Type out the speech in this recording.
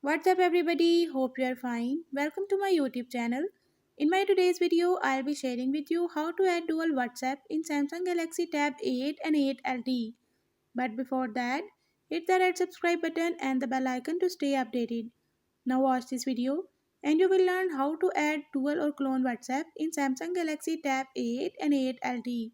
What's up everybody? Hope you are fine. Welcome to my YouTube channel. In my today's video, I'll be sharing with you how to add dual WhatsApp in Samsung Galaxy Tab 8 and 8 LTE. But before that, hit the red subscribe button and the bell icon to stay updated. Now watch this video and you will learn how to add dual or clone WhatsApp in Samsung Galaxy Tab 8 and 8 LTE.